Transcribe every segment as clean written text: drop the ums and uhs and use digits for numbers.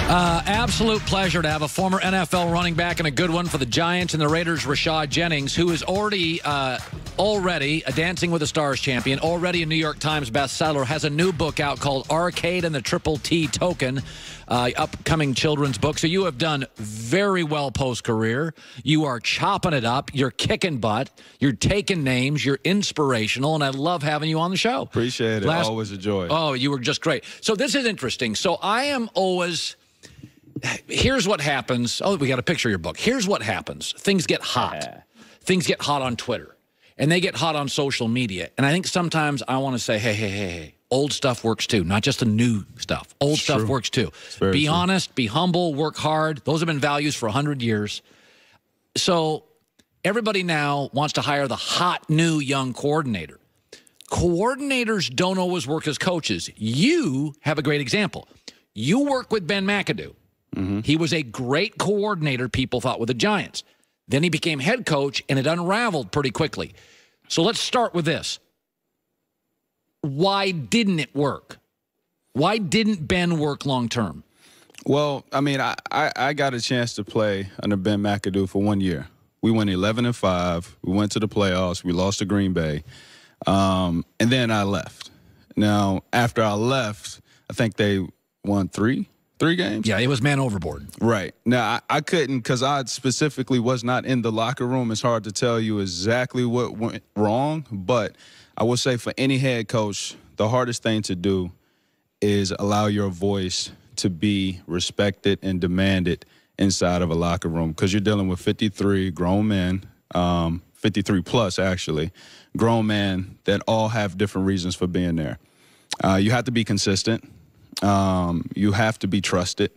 Absolute pleasure to have a former NFL running back and a good one for the Giants and the Raiders, Rashad Jennings, who is already a Dancing with the Stars champion, already a New York Times bestseller, has a new book out called Arcade and the Triple T Token, upcoming children's book. So you have done very well post-career. You are chopping it up. You're kicking butt. You're taking names. You're inspirational, and I love having you on the show. Appreciate it. Always a joy. Oh, you were just great. So this is interesting. So I am always... Here's what happens. Oh, we got a picture of your book. Here's what happens. Things get hot. Things get hot on Twitter. And they get hot on social media. And I think sometimes I want to say, hey, old stuff works too, not just the new stuff. Old stuff works too. Be honest, be humble, work hard. Those have been values for 100 years. So everybody now wants to hire the hot new young coordinator. Coordinators don't always work as coaches. You have a great example. You work with Ben McAdoo. He was a great coordinator, people thought, with the Giants. Then he became head coach, and it unraveled pretty quickly. So let's start with this. Why didn't it work? Why didn't Ben work long-term? Well, I mean, I got a chance to play under Ben McAdoo for 1 year. We went 11-5. We went to the playoffs. We lost to Green Bay. And then I left. Now, after I left, I think they won three games? Yeah, it was man overboard. Right. Now, I couldn't, because I specifically was not in the locker room. It's hard to tell you exactly what went wrong, but I would say for any head coach, the hardest thing to do is allow your voice to be respected and demanded inside of a locker room, because you're dealing with 53 grown men, 53 plus actually, grown men that all have different reasons for being there. You have to be consistent. You have to be trusted,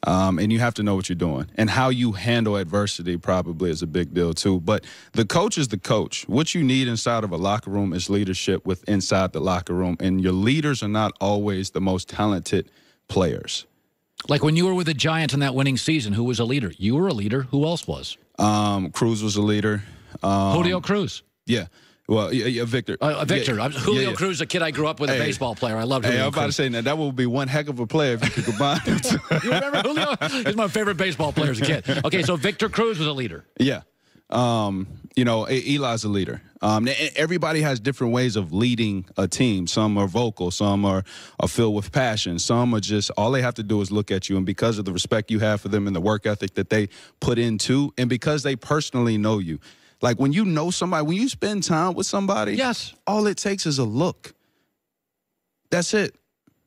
and you have to know what you're doing. And how you handle adversity probably is a big deal too. But the coach is the coach. What you need inside of a locker room is leadership with inside the locker room. And your leaders are not always the most talented players. Like when you were with the Giants in that winning season, who was a leader? You were a leader. Who else was? Cruz was a leader. Julio Cruz. Yeah. Well, yeah, Victor. Victor. Julio Cruz, a kid I grew up with, a baseball player. I loved Julio Cruz. I was about to say, that would be one heck of a player if you could combine them two. You remember Julio? He's my favorite baseball player as a kid. Okay, so Victor Cruz was a leader. Yeah. You know, Eli's a leader. Everybody has different ways of leading a team. Some are vocal. Some are filled with passion. Some are just, all they have to do is look at you. And because of the respect you have for them and the work ethic that they put into, and because they personally know you. Like when you know somebody, when you spend time with somebody, yes, all it takes is a look. That's it.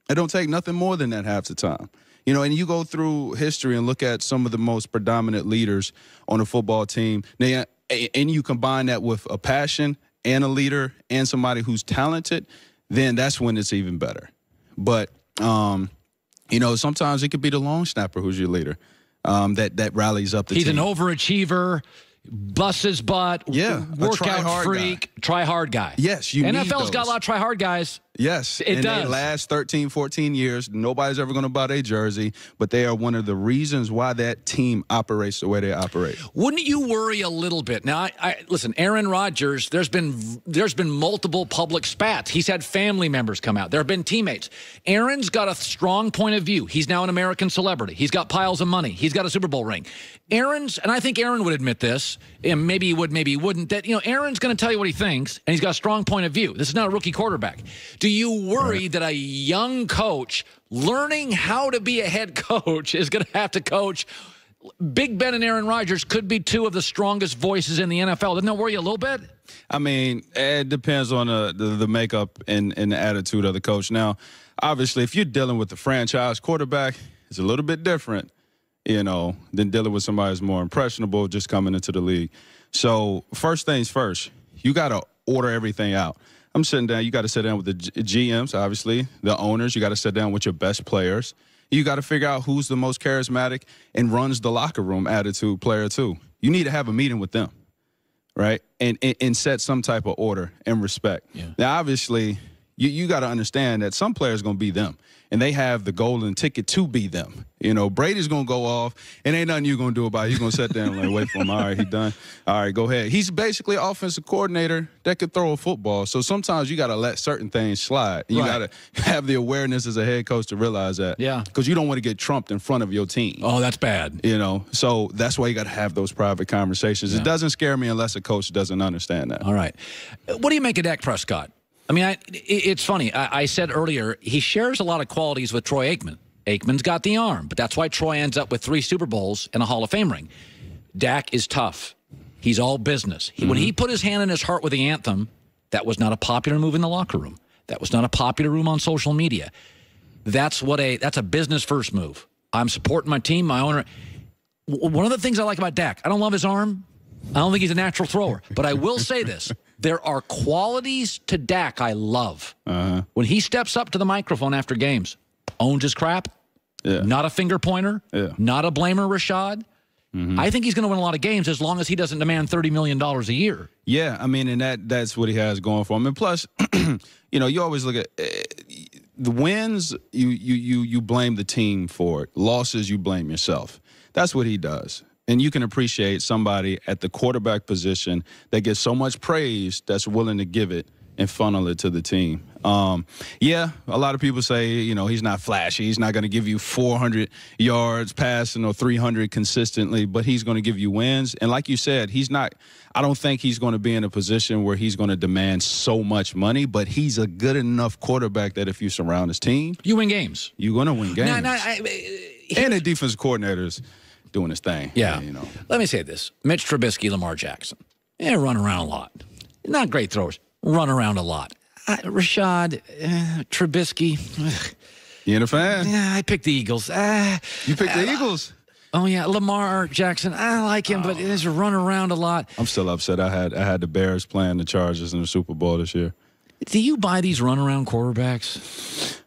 It don't take nothing more than that half the time. You know, and you go through history and look at some of the most predominant leaders on a football team, and you combine that with a passion and a leader and somebody who's talented, then that's when it's even better. But, you know, sometimes it could be the long snapper who's your leader that rallies up the team. He's an overachiever. Busts his butt, workout freak, try-hard guy. Yes, you need NFL's those. got a lot of try-hard guys. Yes, it does. They last 13, 14 years. Nobody's ever going to buy their jersey, but they are one of the reasons why that team operates the way they operate. Wouldn't you worry a little bit? Now, listen, Aaron Rodgers, there's been multiple public spats. He's had family members come out. There have been teammates. Aaron's got a strong point of view. He's now an American celebrity. He's got piles of money. He's got a Super Bowl ring. And I think Aaron would admit this, and maybe he would, maybe he wouldn't, that, you know, Aaron's going to tell you what he thinks, and he's got a strong point of view. This is not a rookie quarterback. Do you worry that a young coach learning how to be a head coach is going to have to coach? Big Ben and Aaron Rodgers could be two of the strongest voices in the NFL. Doesn't that worry you a little bit? I mean, it depends on the makeup and the attitude of the coach. Now, obviously, if you're dealing with the franchise quarterback, it's a little bit different, you know, than dealing with somebody who's more impressionable just coming into the league. So first things first, you got to order everything out. I'm sitting down. You got to sit down with the GMs, obviously, the owners. You got to sit down with your best players. You got to figure out who's the most charismatic and runs the locker room attitude player too. You need to have a meeting with them, right? And set some type of order and respect. Yeah. Now, obviously, You got to understand that some players going to be them, and they have the golden ticket to be them. You know, Brady's going to go off, and ain't nothing you're going to do about it. You're going to sit there and like, wait for him. All right, he done. All right, go ahead. He's basically an offensive coordinator that could throw a football. So sometimes you got to let certain things slide. You got to have the awareness as a head coach to realize that. Yeah. Because you don't want to get trumped in front of your team. Oh, that's bad. You know, so that's why you got to have those private conversations. Yeah. It doesn't scare me unless a coach doesn't understand that. All right. What do you make of Dak Prescott? I mean, it's funny. I said earlier, he shares a lot of qualities with Troy Aikman. Aikman's got the arm, but that's why Troy ends up with 3 Super Bowls and a Hall of Fame ring. Dak is tough. He's all business. When he put his hand in his heart with the anthem, that was not a popular move in the locker room. That was not a popular move on social media. That's a business-first move. I'm supporting my team, my owner. One of the things I like about Dak, I don't love his arm. I don't think he's a natural thrower. But I will say this. There are qualities to Dak I love. When he steps up to the microphone after games, owns his crap, not a finger pointer, not a blamer, Rashad. I think he's going to win a lot of games as long as he doesn't demand $30 million a year. Yeah, I mean, and that's what he has going for him. And plus, you know, you always look at the wins, you blame the team for it. Losses, you blame yourself. That's what he does. And you can appreciate somebody at the quarterback position that gets so much praise that's willing to give it and funnel it to the team. Yeah, a lot of people say, you know, he's not flashy. He's not going to give you 400 yards passing or 300 consistently, but he's going to give you wins. And like you said, I don't think he's going to be in a position where he's going to demand so much money, but he's a good enough quarterback that if you surround his team, you win games. You're going to win games. And the defensive coordinators doing his thing. Yeah. You know. Let me say this. Mitch Trubisky, Lamar Jackson. Run around a lot. Not great throwers. Run around a lot. Rashad, Trubisky. You ain't a fan? Yeah, I picked the Eagles. You picked the Eagles? Oh, yeah. Lamar Jackson. I like him, but he's run around a lot. I'm still upset. I had the Bears playing the Chargers in the Super Bowl this year. Do you buy these run around quarterbacks?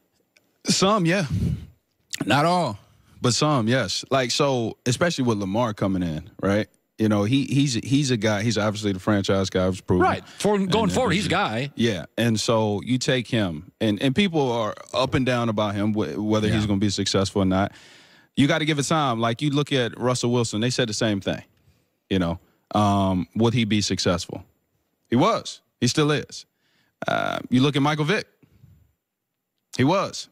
Some, yeah. Not all. But some, yes. Like, so, especially with Lamar coming in, right? You know, he's a guy. He's obviously the franchise guy. Was proven. Right. Going forward, he's a guy. Yeah. And so you take him, and people are up and down about him, whether he's going to be successful or not. You got to give it time. Like, you look at Russell Wilson. They said the same thing. You know, would he be successful? He was. He still is. You look at Michael Vick. He was.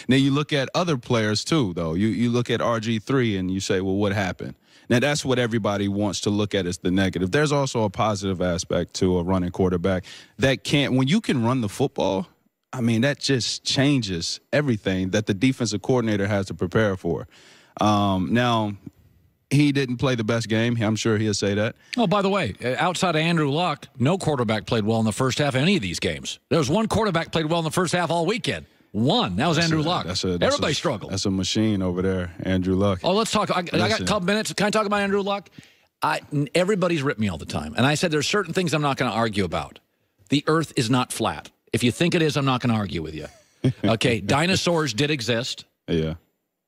Now you look at other players too, though. You look at RG3 and you say, well, what happened? Now that's what everybody wants to look at as the negative. There's also a positive aspect to a running quarterback that when you can run the football, I mean, that just changes everything that the defensive coordinator has to prepare for. Now, he didn't play the best game. I'm sure he'll say that. Oh, by the way, outside of Andrew Luck, no quarterback played well in the first half of any of these games. There was one quarterback played well in the first half all weekend. One. That was Andrew Luck. Everybody struggled. That's a machine over there, Andrew Luck. Oh, let's talk. I got a couple minutes. Can I talk about Andrew Luck? Everybody's ripped me all the time. And I said there's certain things I'm not going to argue about. The earth is not flat. If you think it is, I'm not going to argue with you. Okay, dinosaurs did exist. Yeah.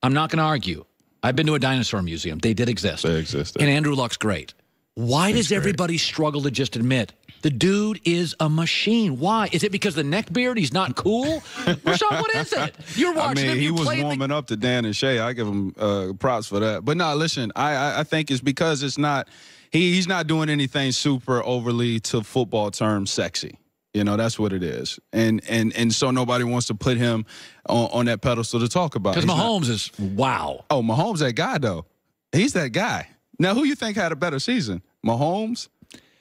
I'm not going to argue. I've been to a dinosaur museum. They did exist. They existed. And Andrew Luck's great. Why does everybody struggle to just admit the dude is a machine? Why? Is it because the neck beard? He's not cool? Rashad, what is it? You're watching him. He was warming up to Dan and Shay. I give him props for that. But no, listen, I think it's because it's not he's not doing anything super overly, to football terms, sexy. You know, that's what it is. And so nobody wants to put him on that pedestal to talk about. Because Mahomes is wow. Oh, Mahomes that guy, though. He's that guy. Now, who you think had a better season? Mahomes?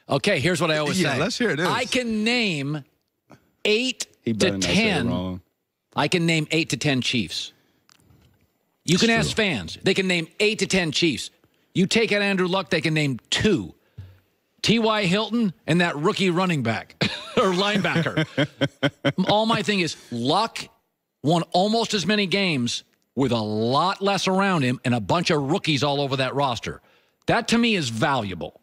Okay, here's what I always say. Yeah, let's hear this. I can name 8 to 10. I can name 8 to 10 Chiefs. You can ask fans. They can name 8 to 10 Chiefs. You take out Andrew Luck, they can name 2. T.Y. Hilton and that rookie running back or linebacker. All my thing is Luck won almost as many games with a lot less around him and a bunch of rookies all over that roster. That, to me, is valuable.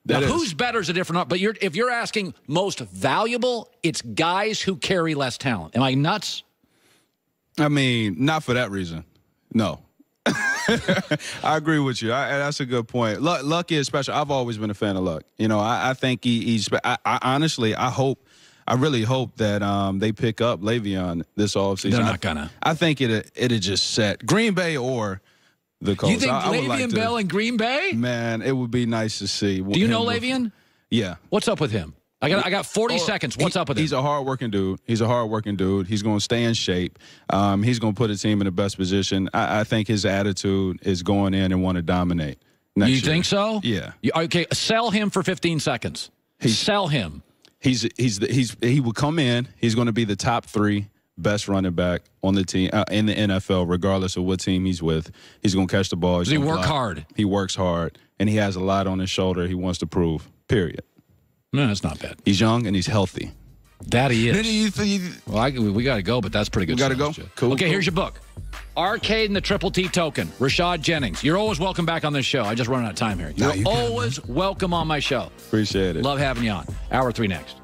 Now, who's better is a different, but if you're asking most valuable, it's guys who carry less talent. Am I nuts? I mean, not for that reason. No. I agree with you. That's a good point. Luck is special. I've always been a fan of Luck. You know, I think he's – I honestly, I hope I really hope that they pick up Le'Veon this offseason. They're not gonna. I think it'd just set Green Bay or the Colts. You think Le'Veon Bell in Green Bay? Man, it would be nice to see. Do you know Le'Veon? Yeah. What's up with him? I got 40 seconds. What's up with him? He's a hardworking dude. He's going to stay in shape. He's going to put his team in the best position. I think his attitude is going in and want to dominate next year. You think so? Yeah. Okay, sell him for 15 seconds. Sell him. He will come in. He's going to be the top 3 best running back on the team in the NFL, regardless of what team he's with. He's going to catch the ball. Does he work hard? He works hard, and he has a lot on his shoulder he wants to prove, period. No, that's not bad. He's young, and he's healthy. That he is. Well, we got to go, but that's pretty good. We got to go? Cool. Okay, here's your book. Arcade and the Triple T Token. Rashad Jennings. You're always welcome back on this show. I just run out of time here. You're always welcome on my show. Appreciate it. Love having you on. Hour 3 next.